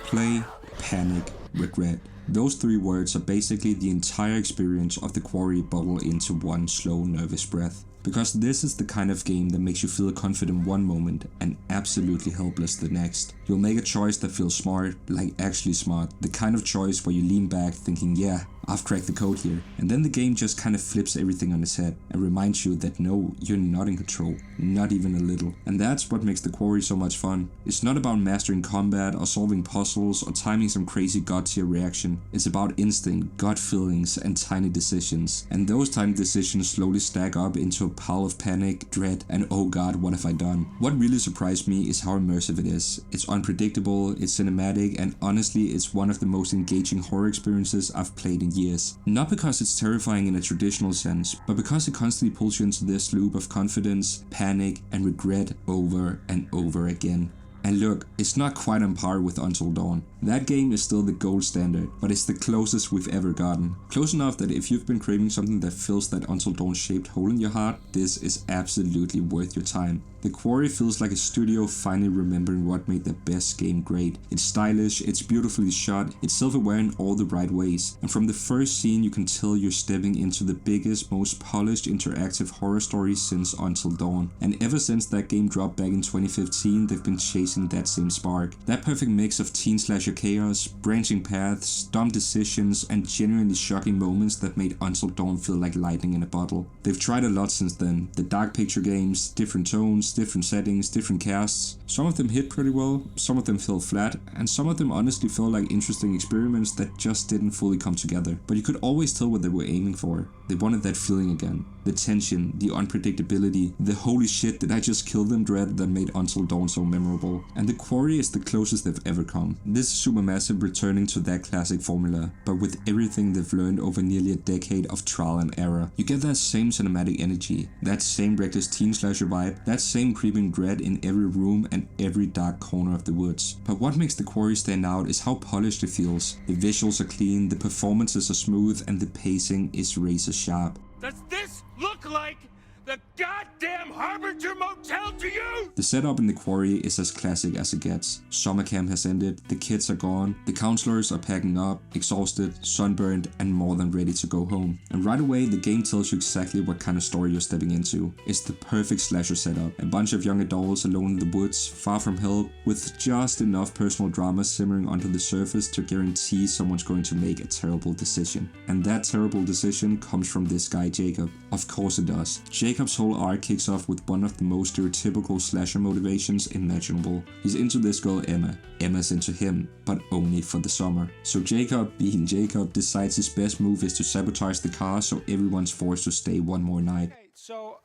Play, panic, regret. Those three words are basically the entire experience of the Quarry bottled into one slow, nervous breath. Because this is the kind of game that makes you feel confident one moment and absolutely helpless the next. You'll make a choice that feels smart, like actually smart. The kind of choice where you lean back thinking, yeah, I've cracked the code here. And then the game just kind of flips everything on its head and reminds you that no, you're not in control, not even a little. And that's what makes the Quarry so much fun. It's not about mastering combat or solving puzzles or timing some crazy god tier reaction. It's about instinct, gut feelings and tiny decisions. And those tiny decisions slowly stack up into a pile of panic, dread and oh god, what have I done? What really surprised me is how immersive it is. It's unpredictable, it's cinematic, and honestly it's one of the most engaging horror experiences I've played in years. Not because it's terrifying in a traditional sense, but because it constantly pulls you into this loop of confidence, panic and regret over and over again. And look, it's not quite on par with Until Dawn. That game is still the gold standard, but it's the closest we've ever gotten. Close enough that if you've been craving something that fills that Until Dawn shaped hole in your heart, this is absolutely worth your time. The Quarry feels like a studio finally remembering what made their best game great. It's stylish, it's beautifully shot, it's self-aware in all the right ways. And from the first scene you can tell you're stepping into the biggest, most polished interactive horror story since Until Dawn. And ever since that game dropped back in 2015, they've been chasing that same spark. That perfect mix of teen slasher chaos, branching paths, dumb decisions, and genuinely shocking moments that made Until Dawn feel like lightning in a bottle. They've tried a lot since then. The dark picture games, different tones, different settings, different casts. Some of them hit pretty well, some of them fell flat, and some of them honestly felt like interesting experiments that just didn't fully come together. But you could always tell what they were aiming for. They wanted that feeling again. The tension, the unpredictability, the holy shit did I just kill them dread that made Until Dawn so memorable. And the Quarry is the closest they've ever come. This is Supermassive returning to that classic formula, but with everything they've learned over nearly a decade of trial and error. You get that same cinematic energy, that same reckless teen slasher vibe, that same creeping dread in every room and every dark corner of the woods. But what makes the Quarry stand out is how polished it feels. The visuals are clean, the performances are smooth, and the pacing is razor sharp. Does this look like the goddamn Harbinger Motel to you? The setup in the Quarry is as classic as it gets. Summer camp has ended, the kids are gone, the counselors are packing up, exhausted, sunburned, and more than ready to go home. And right away, the game tells you exactly what kind of story you're stepping into. It's the perfect slasher setup. A bunch of young adults alone in the woods, far from help, with just enough personal drama simmering under the surface to guarantee someone's going to make a terrible decision. And that terrible decision comes from this guy, Jacob. Of course it does. Jacob's whole arc kicks off with one of the most stereotypical slasher motivations imaginable. He's into this girl Emma. Emma's into him, but only for the summer. So Jacob, being Jacob, decides his best move is to sabotage the car so everyone's forced to stay one more night. Okay, so,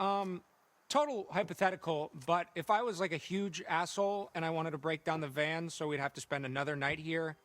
total hypothetical, but if I was like a huge asshole and I wanted to break down the van so we'd have to spend another night here,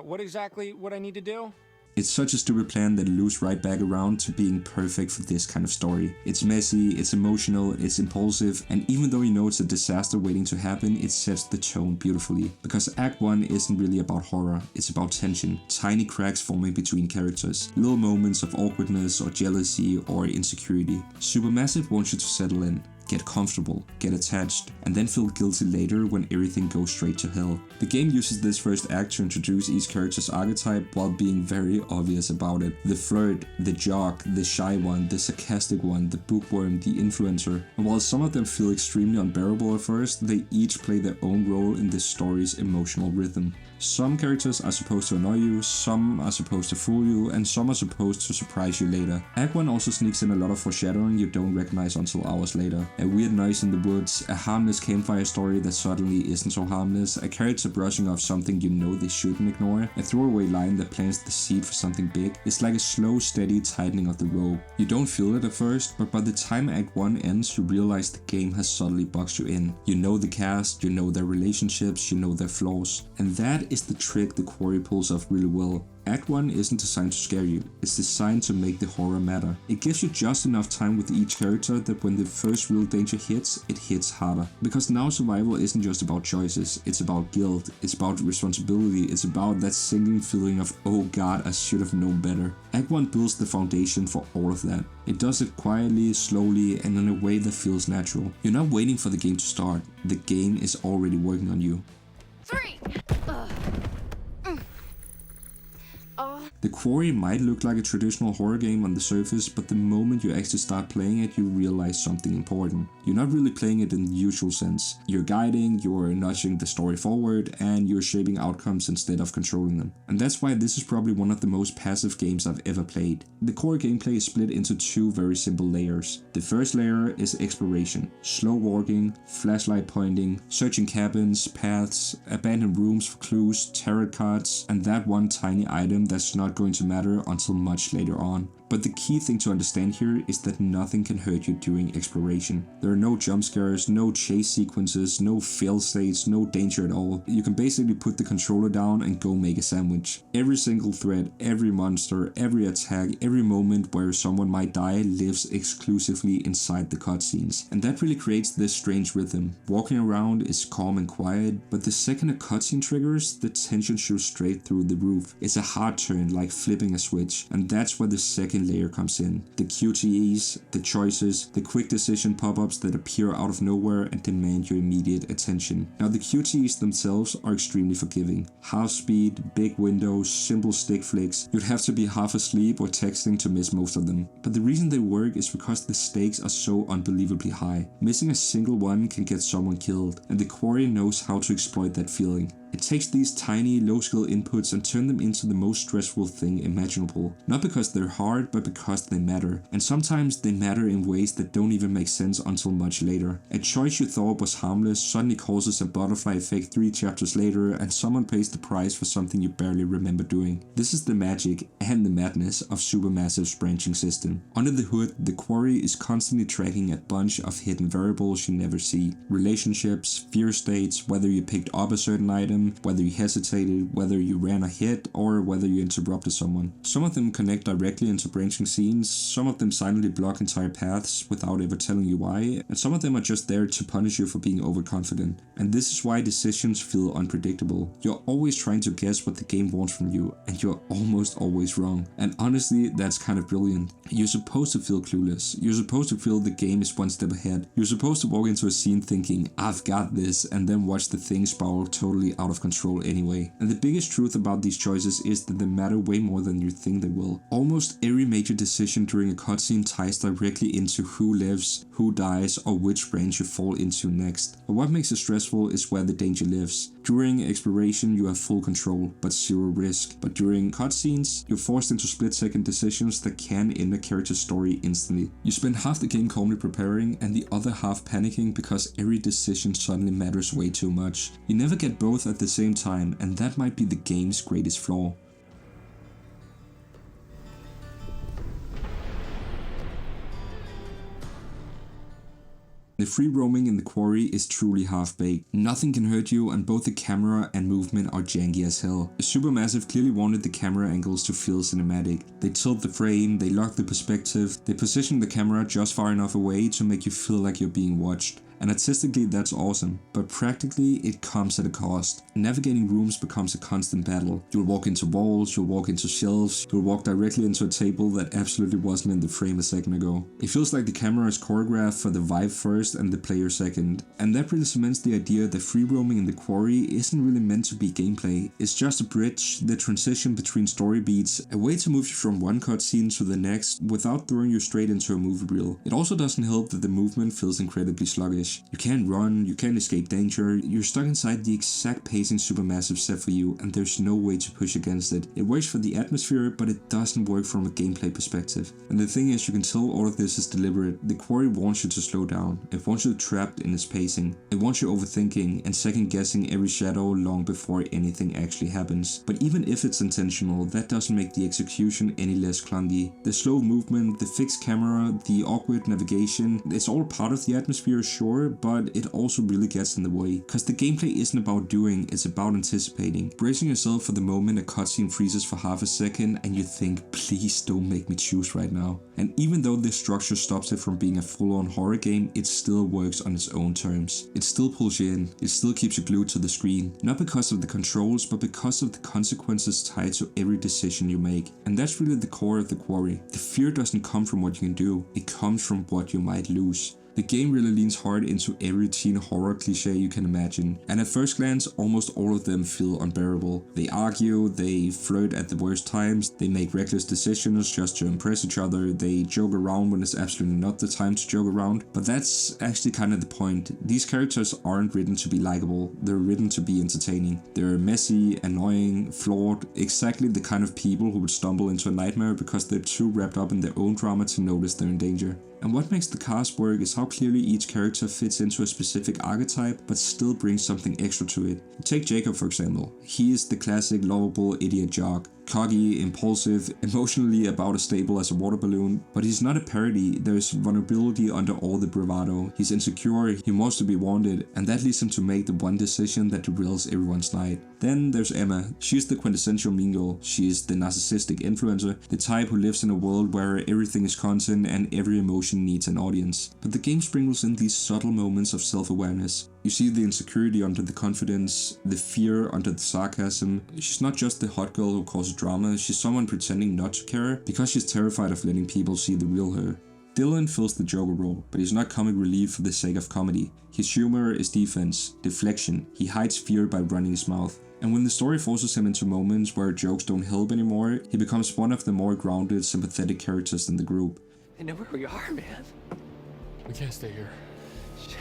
what exactly would I need to do? It's such a stupid plan that it loops right back around to being perfect for this kind of story. It's messy, it's emotional, it's impulsive, and even though you know it's a disaster waiting to happen, it sets the tone beautifully. Because Act 1 isn't really about horror, it's about tension, tiny cracks forming between characters, little moments of awkwardness or jealousy or insecurity. Supermassive wants you to settle in, get comfortable, get attached, and then feel guilty later when everything goes straight to hell. The game uses this first act to introduce each character's archetype while being very obvious about it. The flirt, the jock, the shy one, the sarcastic one, the bookworm, the influencer. And while some of them feel extremely unbearable at first, they each play their own role in this story's emotional rhythm. Some characters are supposed to annoy you, some are supposed to fool you, and some are supposed to surprise you later. Act 1 also sneaks in a lot of foreshadowing you don't recognize until hours later. A weird noise in the woods, a harmless campfire story that suddenly isn't so harmless, a character brushing off something you know they shouldn't ignore, a throwaway line that plants the seed for something big. It's like a slow, steady tightening of the rope. You don't feel it at first, but by the time Act 1 ends, you realize the game has subtly boxed you in. You know the cast, you know their relationships, you know their flaws. And that is the trick the Quarry pulls off really well. Act 1 isn't designed to scare you, it's designed to make the horror matter. It gives you just enough time with each character that when the first real danger hits, it hits harder. Because now survival isn't just about choices, it's about guilt, it's about responsibility, it's about that sinking feeling of oh god, I should have known better. Act 1 builds the foundation for all of that. It does it quietly, slowly, and in a way that feels natural. You're not waiting for the game to start, the game is already working on you. 3! Ugh. The Quarry might look like a traditional horror game on the surface, but the moment you actually start playing it, you realize something important. You're not really playing it in the usual sense. You're guiding, you're nudging the story forward, and you're shaping outcomes instead of controlling them. And that's why this is probably one of the most passive games I've ever played. The core gameplay is split into two very simple layers. The first layer is exploration. Slow walking, flashlight pointing, searching cabins, paths, abandoned rooms for clues, tarot cards, and that one tiny item that's not going to matter until much later on. But the key thing to understand here is that nothing can hurt you during exploration. There are no jump scares, no chase sequences, no fail states, no danger at all. You can basically put the controller down and go make a sandwich. Every single threat, every monster, every attack, every moment where someone might die lives exclusively inside the cutscenes. And that really creates this strange rhythm. Walking around is calm and quiet, but the second a cutscene triggers, the tension shoots straight through the roof. It's a hard turn, like flipping a switch, and that's where the second layer comes in. The QTEs, the choices, the quick decision pop-ups that appear out of nowhere and demand your immediate attention. Now the QTEs themselves are extremely forgiving. Half speed, big windows, simple stick flicks. You'd have to be half asleep or texting to miss most of them. But the reason they work is because the stakes are so unbelievably high. Missing a single one can get someone killed, and the Quarry knows how to exploit that feeling. It takes these tiny, low-skill inputs and turns them into the most stressful thing imaginable. Not because they're hard, but because they matter. And sometimes they matter in ways that don't even make sense until much later. A choice you thought was harmless suddenly causes a butterfly effect 3 chapters later, and someone pays the price for something you barely remember doing. This is the magic and the madness of Supermassive's branching system. Under the hood, the Quarry is constantly tracking a bunch of hidden variables you never see. Relationships, fear states, whether you picked up a certain item, whether you hesitated, whether you ran ahead, or whether you interrupted someone. Some of them connect directly into branching scenes, some of them silently block entire paths without ever telling you why, and some of them are just there to punish you for being overconfident. And this is why decisions feel unpredictable. You're always trying to guess what the game wants from you, and you're almost always wrong. And honestly, that's kind of brilliant. You're supposed to feel clueless. You're supposed to feel the game is one step ahead. You're supposed to walk into a scene thinking, I've got this, and then watch the thing spiral totally out of control anyway. And the biggest truth about these choices is that they matter way more than you think they will. Almost every major decision during a cutscene ties directly into who lives, who dies, or which branch you fall into next. But what makes it stressful is where the danger lives. During exploration, you have full control, but zero risk. But during cutscenes, you're forced into split-second decisions that can end a character's story instantly. You spend half the game calmly preparing, and the other half panicking because every decision suddenly matters way too much. You never get both at the same time, and that might be the game's greatest flaw. The free roaming in the Quarry is truly half-baked. Nothing can hurt you, and both the camera and movement are janky as hell. Supermassive clearly wanted the camera angles to feel cinematic. They tilt the frame, they lock the perspective, they position the camera just far enough away to make you feel like you're being watched. And artistically that's awesome, but practically it comes at a cost. Navigating rooms becomes a constant battle. You'll walk into walls, you'll walk into shelves, you'll walk directly into a table that absolutely wasn't in the frame a second ago. It feels like the camera is choreographed for the vibe first and the player second. And that really cements the idea that free roaming in the Quarry isn't really meant to be gameplay. It's just a bridge, the transition between story beats, a way to move you from one cutscene to the next without throwing you straight into a movie reel. It also doesn't help that the movement feels incredibly sluggish. You can't run, you can't escape danger, you're stuck inside the exact pacing Supermassive set for you, and there's no way to push against it. It works for the atmosphere, but it doesn't work from a gameplay perspective. And the thing is, you can tell all of this is deliberate. The Quarry wants you to slow down, it wants you trapped in its pacing, it wants you overthinking and second guessing every shadow long before anything actually happens. But even if it's intentional, that doesn't make the execution any less clunky. The slow movement, the fixed camera, the awkward navigation, it's all part of the atmosphere, sure, but it also really gets in the way. Cause the gameplay isn't about doing, it's about anticipating. Bracing yourself for the moment a cutscene freezes for half a second and you think, please don't make me choose right now. And even though this structure stops it from being a full-on horror game, it still works on its own terms. It still pulls you in, it still keeps you glued to the screen. Not because of the controls, but because of the consequences tied to every decision you make. And that's really the core of the Quarry. The fear doesn't come from what you can do, it comes from what you might lose. The game really leans hard into every teen horror cliche you can imagine, and at first glance, almost all of them feel unbearable. They argue, they flirt at the worst times, they make reckless decisions just to impress each other, they joke around when it's absolutely not the time to joke around. But that's actually kind of the point. These characters aren't written to be likable, they're written to be entertaining. They're messy, annoying, flawed, exactly the kind of people who would stumble into a nightmare because they're too wrapped up in their own drama to notice they're in danger. And what makes the cast work is how clearly each character fits into a specific archetype, but still brings something extra to it. Take Jacob for example. He is the classic lovable idiot jock. Cocky, impulsive, emotionally about as stable as a water balloon, but he's not a parody. There's vulnerability under all the bravado. He's insecure, he wants to be wanted, and that leads him to make the one decision that derails everyone's night. Then there's Emma. She's the quintessential mean girl. She's the narcissistic influencer, the type who lives in a world where everything is content and every emotion needs an audience. But the game sprinkles in these subtle moments of self-awareness. You see the insecurity under the confidence, the fear under the sarcasm. She's not just the hot girl who causes drama, she's someone pretending not to care because she's terrified of letting people see the real her. Dylan fills the Joker role, but he's not comic relief for the sake of comedy. His humor is defense, deflection. He hides fear by running his mouth. And when the story forces him into moments where jokes don't help anymore, he becomes one of the more grounded, sympathetic characters in the group. I know where we are, man. We can't stay here. Shit.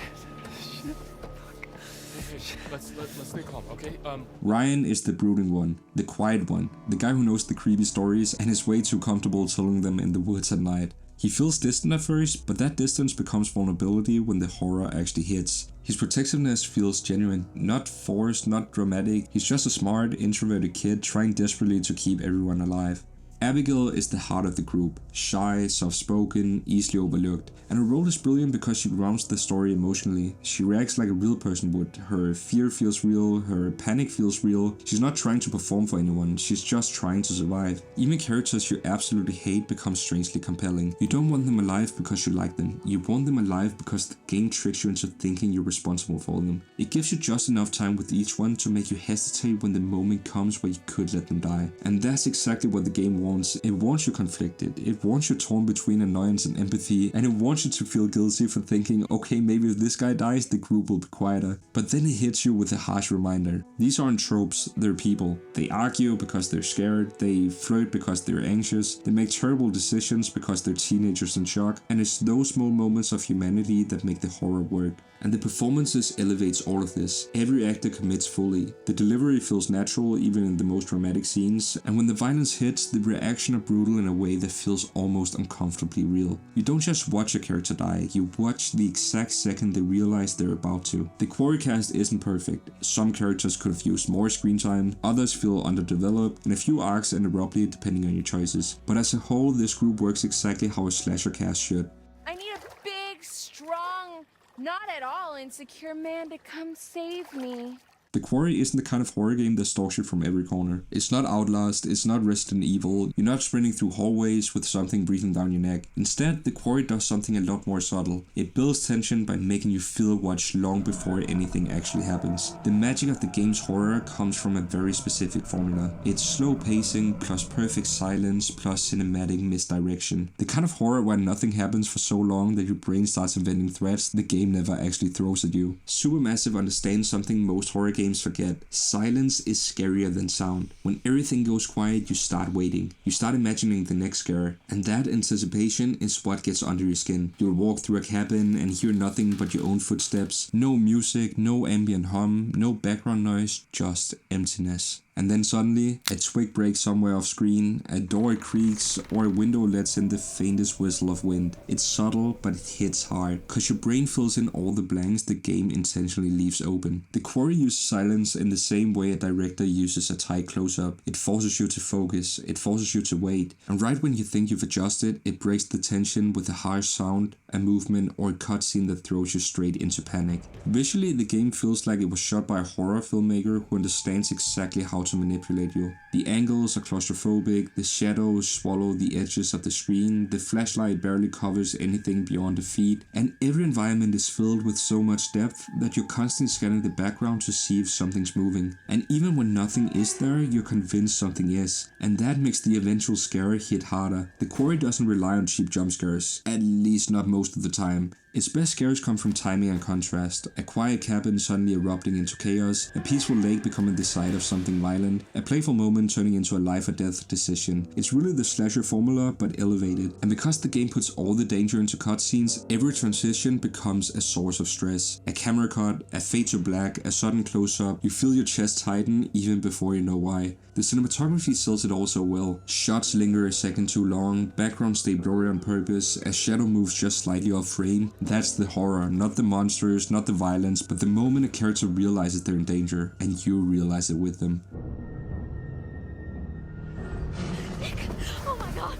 Let's stay calm, okay? Ryan is the brooding one, the quiet one, the guy who knows the creepy stories and is way too comfortable telling them in the woods at night. He feels distant at first, but that distance becomes vulnerability when the horror actually hits. His protectiveness feels genuine, not forced, not dramatic. He's just a smart, introverted kid trying desperately to keep everyone alive. Abigail is the heart of the group, shy, soft-spoken, easily overlooked, and her role is brilliant because she grounds the story emotionally. She reacts like a real person would. Her fear feels real, her panic feels real. She's not trying to perform for anyone, she's just trying to survive. Even characters you absolutely hate become strangely compelling. You don't want them alive because you like them, you want them alive because the game tricks you into thinking you're responsible for them. It gives you just enough time with each one to make you hesitate when the moment comes where you could let them die. And that's exactly what the game wants. It wants you conflicted, it wants you torn between annoyance and empathy, and it wants you to feel guilty for thinking, okay, maybe if this guy dies, the group will be quieter. But then it hits you with a harsh reminder. These aren't tropes, they're people. They argue because they're scared, they flirt because they're anxious, they make terrible decisions because they're teenagers in shock, and it's those small moments of humanity that make the horror work. And the performances elevates all of this. Every actor commits fully. The delivery feels natural even in the most dramatic scenes, and when the violence hits, the reaction are brutal in a way that feels almost uncomfortably real. You don't just watch a character die, you watch the exact second they realize they're about to. The Quarry cast isn't perfect. Some characters could have used more screen time, others feel underdeveloped, and a few arcs end abruptly depending on your choices. But as a whole, this group works exactly how a slasher cast should. I need a big, strong, not at all insecure man to come save me. The Quarry isn't the kind of horror game that stalks you from every corner. It's not Outlast, it's not Resident Evil, you're not sprinting through hallways with something breathing down your neck. Instead, the Quarry does something a lot more subtle. It builds tension by making you feel watch long before anything actually happens. The magic of the game's horror comes from a very specific formula. It's slow pacing, plus perfect silence, plus cinematic misdirection. The kind of horror where nothing happens for so long that your brain starts inventing threats the game never actually throws at you. Supermassive understands something most horror games forget. Silence is scarier than sound. When everything goes quiet, you start waiting. You start imagining the next scare, and that anticipation is what gets under your skin. You'll walk through a cabin and hear nothing but your own footsteps. No music, no ambient hum, no background noise, just emptiness. And then suddenly, a twig breaks somewhere off screen, a door creaks, or a window lets in the faintest whistle of wind. It's subtle, but it hits hard, cause your brain fills in all the blanks the game intentionally leaves open. The Quarry uses silence in the same way a director uses a tight close-up. It forces you to focus, it forces you to wait, and right when you think you've adjusted, it breaks the tension with a harsh sound, a movement, or a cutscene that throws you straight into panic. Visually, the game feels like it was shot by a horror filmmaker who understands exactly how to manipulate you. The angles are claustrophobic, the shadows swallow the edges of the screen, the flashlight barely covers anything beyond the feet, and every environment is filled with so much depth that you're constantly scanning the background to see if something's moving. And even when nothing is there, you're convinced something is, and that makes the eventual scare hit harder. The Quarry doesn't rely on cheap jump scares, at least not most of the time. Its best scares come from timing and contrast. A quiet cabin suddenly erupting into chaos, a peaceful lake becoming the site of something violent, a playful moment turning into a life or death decision. It's really the slasher formula, but elevated. And because the game puts all the danger into cutscenes, every transition becomes a source of stress. A camera cut, a fade to black, a sudden close-up, you feel your chest tighten even before you know why. The cinematography sells it all so well. Shots linger a second too long, backgrounds stay blurry on purpose, a shadow moves just slightly off frame. That's the horror, not the monsters, not the violence, but the moment a character realizes they're in danger, and you realize it with them. Nick, oh my god.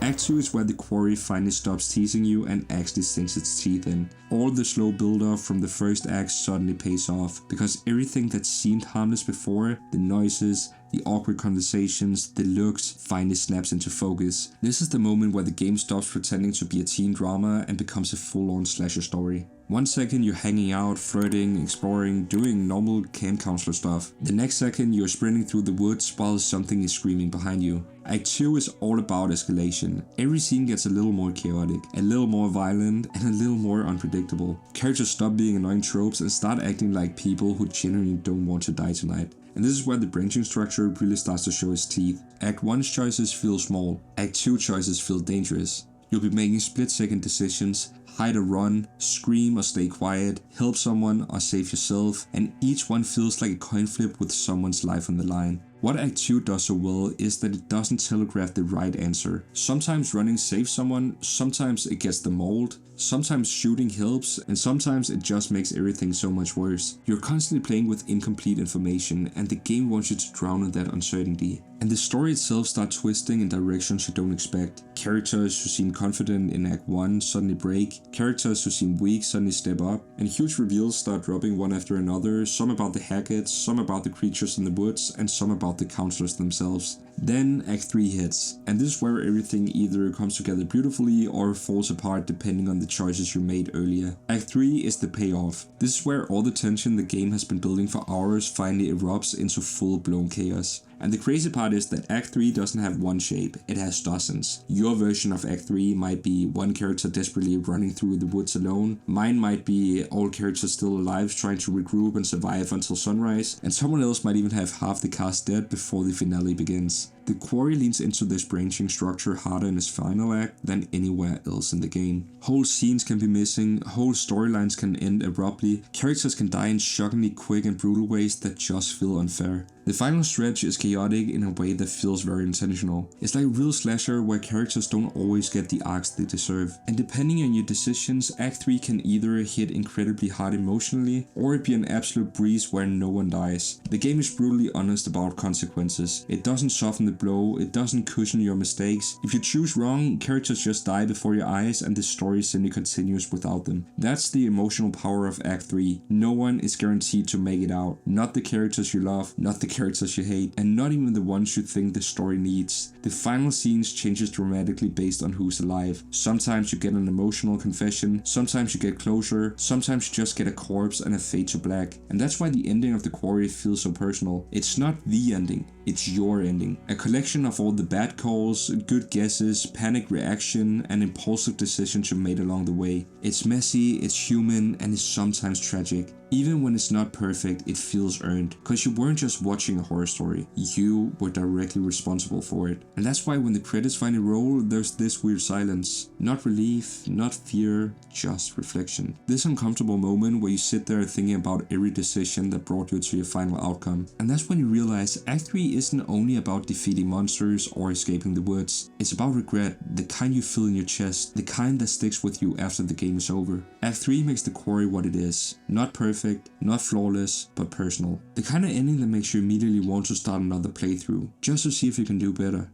Act 2 is where the Quarry finally stops teasing you and actually sinks its teeth in. All the slow build-up from the first act suddenly pays off, because everything that seemed harmless before, the noises, the awkward conversations, the looks, finally snaps into focus. This is the moment where the game stops pretending to be a teen drama and becomes a full-on slasher story. One second you're hanging out, flirting, exploring, doing normal camp counselor stuff. The next second you're sprinting through the woods while something is screaming behind you. Act 2 is all about escalation. Every scene gets a little more chaotic, a little more violent, and a little more unpredictable. Characters stop being annoying tropes and start acting like people who genuinely don't want to die tonight. And this is where the branching structure really starts to show its teeth. Act 1's choices feel small, Act 2 choices feel dangerous. You'll be making split-second decisions, hide or run, scream or stay quiet, help someone or save yourself, and each one feels like a coin flip with someone's life on the line. What Act 2 does so well is that it doesn't telegraph the right answer. Sometimes running saves someone, sometimes it gets them mauled, sometimes shooting helps, and sometimes it just makes everything so much worse. You're constantly playing with incomplete information, and the game wants you to drown in that uncertainty. And the story itself starts twisting in directions you don't expect. Characters who seem confident in Act 1 suddenly break, characters who seem weak suddenly step up, and huge reveals start dropping one after another, some about the Hacketts, some about the creatures in the woods, and some about the counselors themselves. Then Act 3 hits, and this is where everything either comes together beautifully or falls apart depending on the choices you made earlier. Act 3 is the payoff. This is where all the tension the game has been building for hours finally erupts into full-blown chaos. And the crazy part is that Act 3 doesn't have one shape, it has dozens. Your version of Act 3 might be one character desperately running through the woods alone, mine might be all characters still alive trying to regroup and survive until sunrise, and someone else might even have half the cast dead before the finale begins. The Quarry leans into this branching structure harder in its final act than anywhere else in the game. Whole scenes can be missing, whole storylines can end abruptly, characters can die in shockingly quick and brutal ways that just feel unfair. The final stretch is chaotic in a way that feels very intentional. It's like a real slasher where characters don't always get the arcs they deserve. And depending on your decisions, Act 3 can either hit incredibly hard emotionally, or be an absolute breeze where no one dies. The game is brutally honest about consequences. It doesn't soften the blow, it doesn't cushion your mistakes. If you choose wrong, characters just die before your eyes and the story simply continues without them. That's the emotional power of Act 3. No one is guaranteed to make it out. Not the characters you love, not the characters you hate, and not even the ones you think the story needs. The final scenes changes dramatically based on who's alive. Sometimes you get an emotional confession, sometimes you get closure, sometimes you just get a corpse and a fade to black. And that's why the ending of the Quarry feels so personal. It's not the ending, it's your ending. A collection of all the bad calls, good guesses, panic reaction, and impulsive decisions you made along the way. It's messy, it's human, and it's sometimes tragic. Even when it's not perfect, it feels earned, because you weren't just watching a horror story, you were directly responsible for it. And that's why when the credits finally roll, there's this weird silence. Not relief, not fear, just reflection. This uncomfortable moment where you sit there thinking about every decision that brought you to your final outcome. And that's when you realize Act 3 isn't only about defeating monsters or escaping the woods. It's about regret, the kind you feel in your chest, the kind that sticks with you after the game is over. Act 3 makes the Quarry what it is. Not perfect, not flawless, but personal. The kind of ending that makes you immediately want to start another playthrough, just to see if you can do better.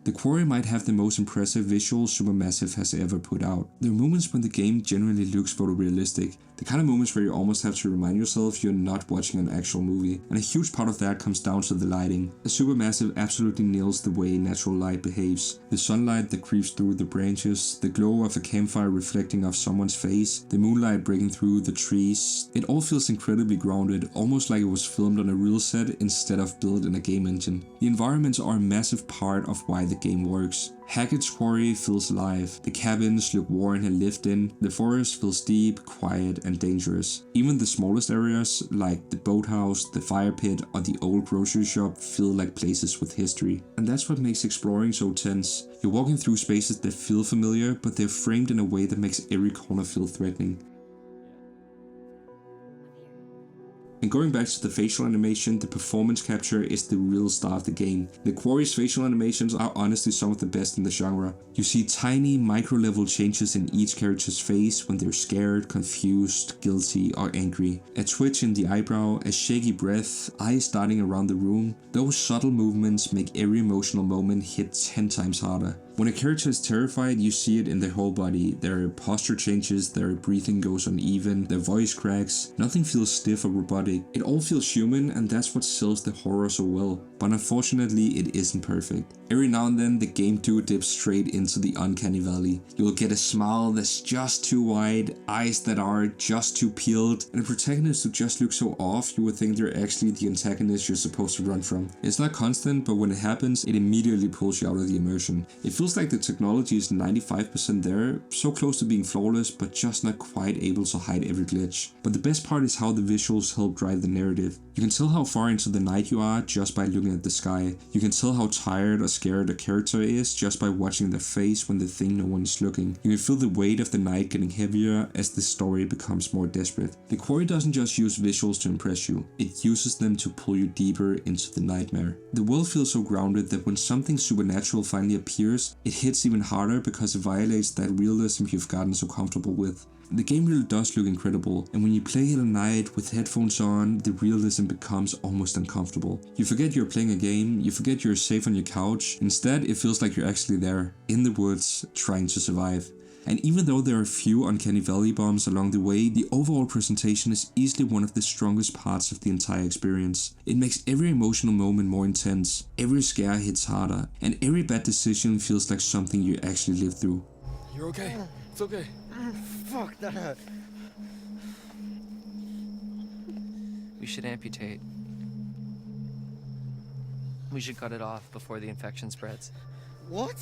The Quarry might have the most impressive visuals Supermassive has ever put out. There are moments when the game genuinely looks photorealistic, the kind of moments where you almost have to remind yourself you're not watching an actual movie, and a huge part of that comes down to the lighting. Supermassive absolutely nails the way natural light behaves. The sunlight that creeps through the branches, the glow of a campfire reflecting off someone's face, the moonlight breaking through the trees. It all feels incredibly grounded, almost like it was filmed on a real set instead of built in a game engine. The environments are a massive part of why the game works. Hackett's Quarry feels alive. The cabins look worn and lived in. The forest feels deep, quiet, and dangerous. Even the smallest areas, like the boathouse, the fire pit, or the old grocery shop, feel like places with history. And that's what makes exploring so tense. You're walking through spaces that feel familiar, but they're framed in a way that makes every corner feel threatening. And going back to the facial animation, the performance capture is the real star of the game. The Quarry's facial animations are honestly some of the best in the genre. You see tiny micro-level changes in each character's face when they're scared, confused, guilty, or angry. A twitch in the eyebrow, a shaky breath, eyes darting around the room. Those subtle movements make every emotional moment hit 10 times harder. When a character is terrified, you see it in their whole body. Their posture changes, their breathing goes uneven, their voice cracks. Nothing feels stiff or robotic. It all feels human, and that's what sells the horror so well. But unfortunately, it isn't perfect. Every now and then, the game do dip straight into the uncanny valley. You'll get a smile that's just too wide, eyes that are just too peeled, and a protagonist who just looks so off you would think they're actually the antagonist you're supposed to run from. It's not constant, but when it happens, it immediately pulls you out of the immersion. It feels like the technology is 95% there, so close to being flawless, but just not quite able to hide every glitch. But the best part is how the visuals help drive the narrative. You can tell how far into the night you are just by looking at the sky. You can tell how tired or scared a character is just by watching their face when they think no one is looking. You can feel the weight of the night getting heavier as the story becomes more desperate. The Quarry doesn't just use visuals to impress you, it uses them to pull you deeper into the nightmare. The world feels so grounded that when something supernatural finally appears, it hits even harder because it violates that realism you've gotten so comfortable with. The game really does look incredible, and when you play it at night with headphones on, the realism becomes almost uncomfortable. You forget you're playing a game, you forget you're safe on your couch. Instead, it feels like you're actually there, in the woods, trying to survive. And even though there are a few uncanny valley bombs along the way, the overall presentation is easily one of the strongest parts of the entire experience. It makes every emotional moment more intense, every scare hits harder, and every bad decision feels like something you actually lived through. You're okay. It's okay. Fuck, that hurt. We should amputate. We should cut it off before the infection spreads. What?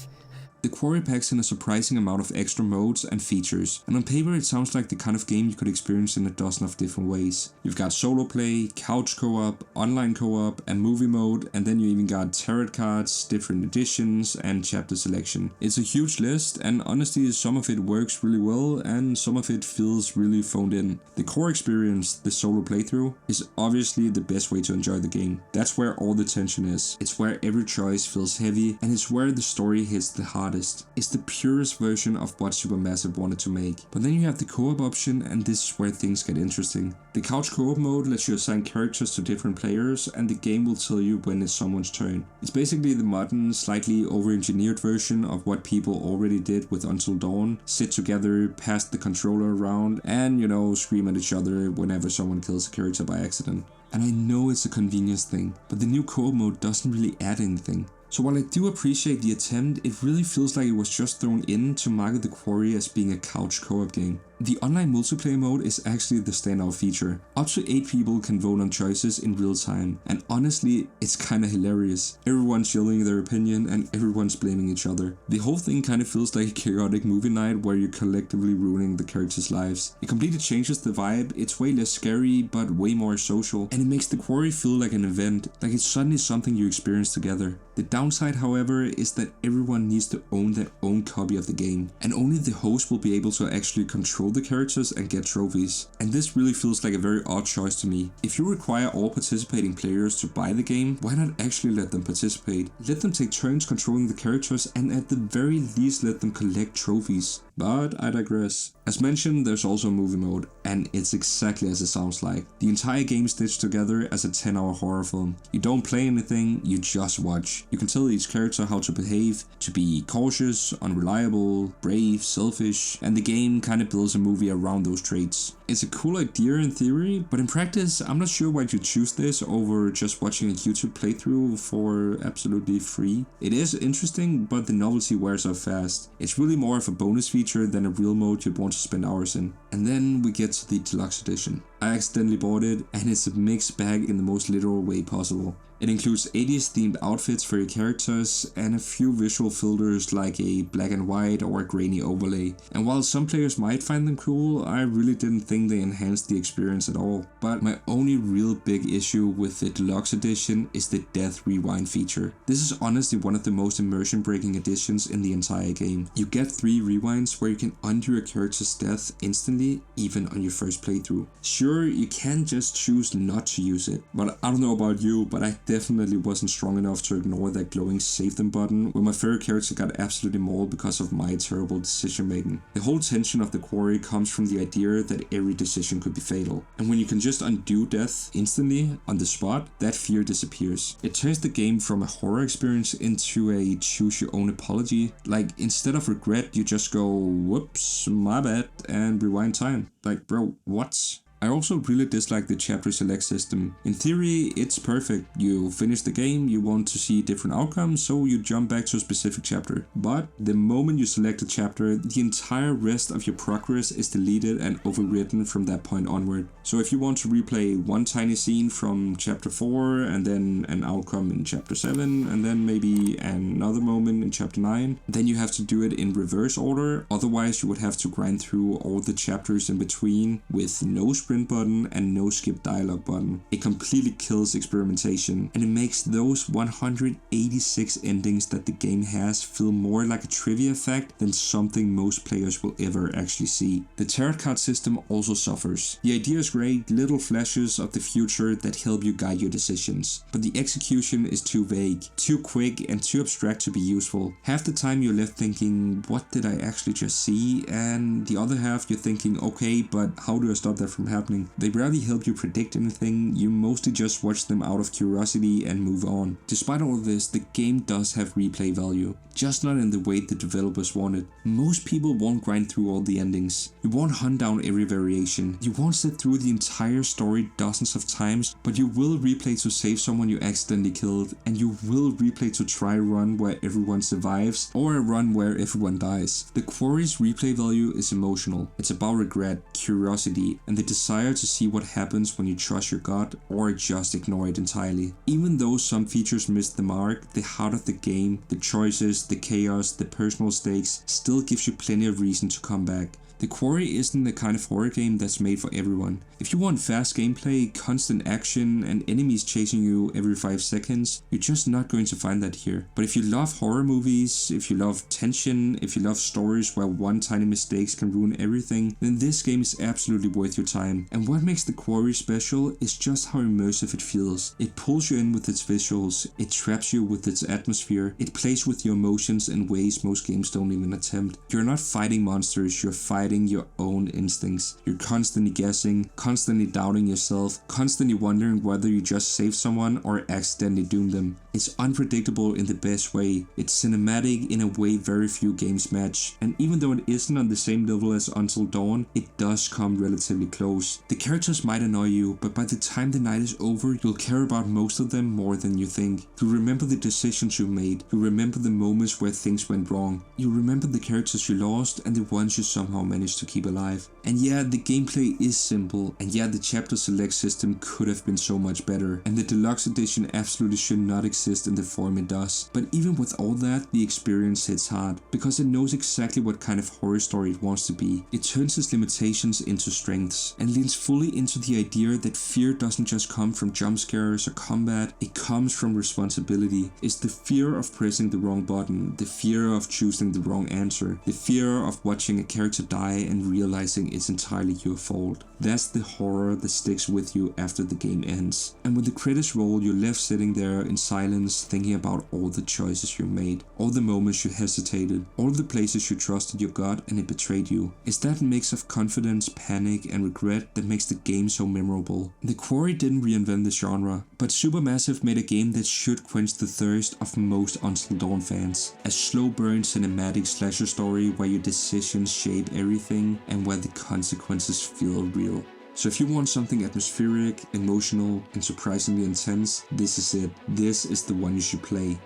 The Quarry packs in a surprising amount of extra modes and features, and on paper it sounds like the kind of game you could experience in a dozen of different ways. You've got solo play, couch co-op, online co-op, and movie mode, and then you even got tarot cards, different editions, and chapter selection. It's a huge list, and honestly some of it works really well, and some of it feels really phoned in. The core experience, the solo playthrough, is obviously the best way to enjoy the game. That's where all the tension is. It's where every choice feels heavy, and it's where the story hits the hardest. It's the purest version of what Supermassive wanted to make. But then you have the co-op option, and this is where things get interesting. The couch co-op mode lets you assign characters to different players, and the game will tell you when it's someone's turn. It's basically the modern, slightly over-engineered version of what people already did with Until Dawn. Sit together, pass the controller around, and scream at each other whenever someone kills a character by accident. And I know it's a convenience thing, but the new co-op mode doesn't really add anything. So while I do appreciate the attempt, it really feels like it was just thrown in to market the Quarry as being a couch co-op game. The online multiplayer mode is actually the standout feature. Up to 8 people can vote on choices in real time, and honestly, it's kinda hilarious. Everyone's yelling their opinion and everyone's blaming each other. The whole thing kinda feels like a chaotic movie night where you're collectively ruining the characters' lives. It completely changes the vibe, it's way less scary, but way more social, and it makes the Quarry feel like an event, like it's suddenly something you experience together. The downside, however, is that everyone needs to own their own copy of the game, and only the host will be able to actually control the characters and get trophies. And this really feels like a very odd choice to me. If you require all participating players to buy the game, why not actually let them participate? Let them take turns controlling the characters, and at the very least let them collect trophies. But I digress. As mentioned, there's also a movie mode, and it's exactly as it sounds like. The entire game stitched together as a 10-hour horror film. You don't play anything, you just watch. You can tell each character how to behave, to be cautious, unreliable, brave, selfish, and the game kinda builds a movie around those traits. It's a cool idea in theory, but in practice, I'm not sure why you choose this over just watching a YouTube playthrough for absolutely free. It is interesting, but the novelty wears off fast. It's really more of a bonus feature than a real mode you'd want to spend hours in. And then we get to the deluxe edition. I accidentally bought it, and it's a mixed bag in the most literal way possible. It includes 80s themed outfits for your characters and a few visual filters like a black and white or a grainy overlay. And while some players might find them cool, I really didn't think they enhanced the experience at all. But my only real big issue with the deluxe edition is the death rewind feature. This is honestly one of the most immersion breaking additions in the entire game. You get 3 rewinds where you can undo your character's death instantly, even on your first playthrough. Sure, you can just choose not to use it, but I don't know about you, but I definitely wasn't strong enough to ignore that glowing save them button when my favorite character got absolutely mauled because of my terrible decision making. The whole tension of the Quarry comes from the idea that every decision could be fatal, and when you can just undo death instantly on the spot, that fear disappears. It turns the game from a horror experience into a choose your own apology. Like, instead of regret, you just go, whoops, my bad, and rewind time. Like, bro, what? I also really dislike the chapter select system. In theory, it's perfect. You finish the game, you want to see different outcomes, so you jump back to a specific chapter. But the moment you select a chapter, the entire rest of your progress is deleted and overwritten from that point onward. So if you want to replay one tiny scene from chapter 4 and then an outcome in chapter 7 and then maybe another moment in chapter 9, then you have to do it in reverse order. Otherwise you would have to grind through all the chapters in between with no sprint button and no skip dialogue button. It completely kills experimentation, and it makes those 186 endings that the game has feel more like a trivia fact than something most players will ever actually see. The tarot card system also suffers. The idea is great, little flashes of the future that help you guide your decisions, but the execution is too vague, too quick, and too abstract to be useful. Half the time you're left thinking, what did I actually just see? And the other half you're thinking, okay, but how do I stop that from happening? They rarely help you predict anything, you mostly just watch them out of curiosity and move on. Despite all of this, the game does have replay value, just not in the way the developers wanted. Most people won't grind through all the endings. You won't hunt down every variation. You won't sit through the entire story dozens of times, but you will replay to save someone you accidentally killed, and you will replay to try a run where everyone survives, or a run where everyone dies. The Quarry's replay value is emotional. It's about regret, curiosity, and the desire to see what happens when you trust your gut or just ignore it entirely. Even though some features miss the mark, the heart of the game, the choices, the chaos, the personal stakes still gives you plenty of reason to come back. The Quarry isn't the kind of horror game that's made for everyone. If you want fast gameplay, constant action, and enemies chasing you every 5 seconds, you're just not going to find that here. But if you love horror movies, if you love tension, if you love stories where one tiny mistake can ruin everything, then this game is absolutely worth your time. And what makes the Quarry special is just how immersive it feels. It pulls you in with its visuals, it traps you with its atmosphere, it plays with your emotions in ways most games don't even attempt. You're not fighting monsters, you're fighting your own instincts. You're constantly guessing, constantly doubting yourself, constantly wondering whether you just saved someone or accidentally doomed them. It's unpredictable in the best way. It's cinematic in a way very few games match. And even though it isn't on the same level as Until Dawn, it does come relatively close. The characters might annoy you, but by the time the night is over, you'll care about most of them more than you think. You remember the decisions you made. You remember the moments where things went wrong. You remember the characters you lost and the ones you somehow managed to keep alive. And yeah, the gameplay is simple, and yeah, the chapter select system could have been so much better, and the deluxe edition absolutely should not exist in the form it does. But even with all that, the experience hits hard, because it knows exactly what kind of horror story it wants to be. It turns its limitations into strengths, and leans fully into the idea that fear doesn't just come from jump scares or combat, it comes from responsibility. It's the fear of pressing the wrong button, the fear of choosing the wrong answer, the fear of watching a character die and realizing it's entirely your fault. That's the horror that sticks with you after the game ends. And when the credits roll, you're left sitting there in silence thinking about all the choices you made, all the moments you hesitated, all the places you trusted your gut and it betrayed you. It's that mix of confidence, panic and regret that makes the game so memorable. The Quarry didn't reinvent the genre, but Supermassive made a game that should quench the thirst of most Until Dawn fans. A slow burn cinematic slasher story where your decisions shape everything and where the consequences feel real. So if you want something atmospheric, emotional, and surprisingly intense, this is it. This is the one you should play.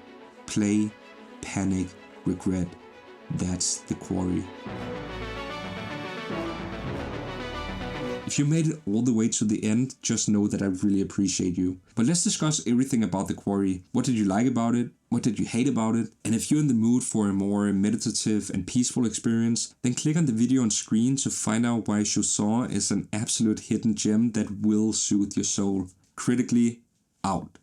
Play, panic, regret. That's the Quarry. If you made it all the way to the end, just know that I really appreciate you. But let's discuss everything about the Quarry. What did you like about it? What did you hate about it? And if you're in the mood for a more meditative and peaceful experience, then click on the video on screen to find out why Chausseur is an absolute hidden gem that will soothe your soul. Critically, out.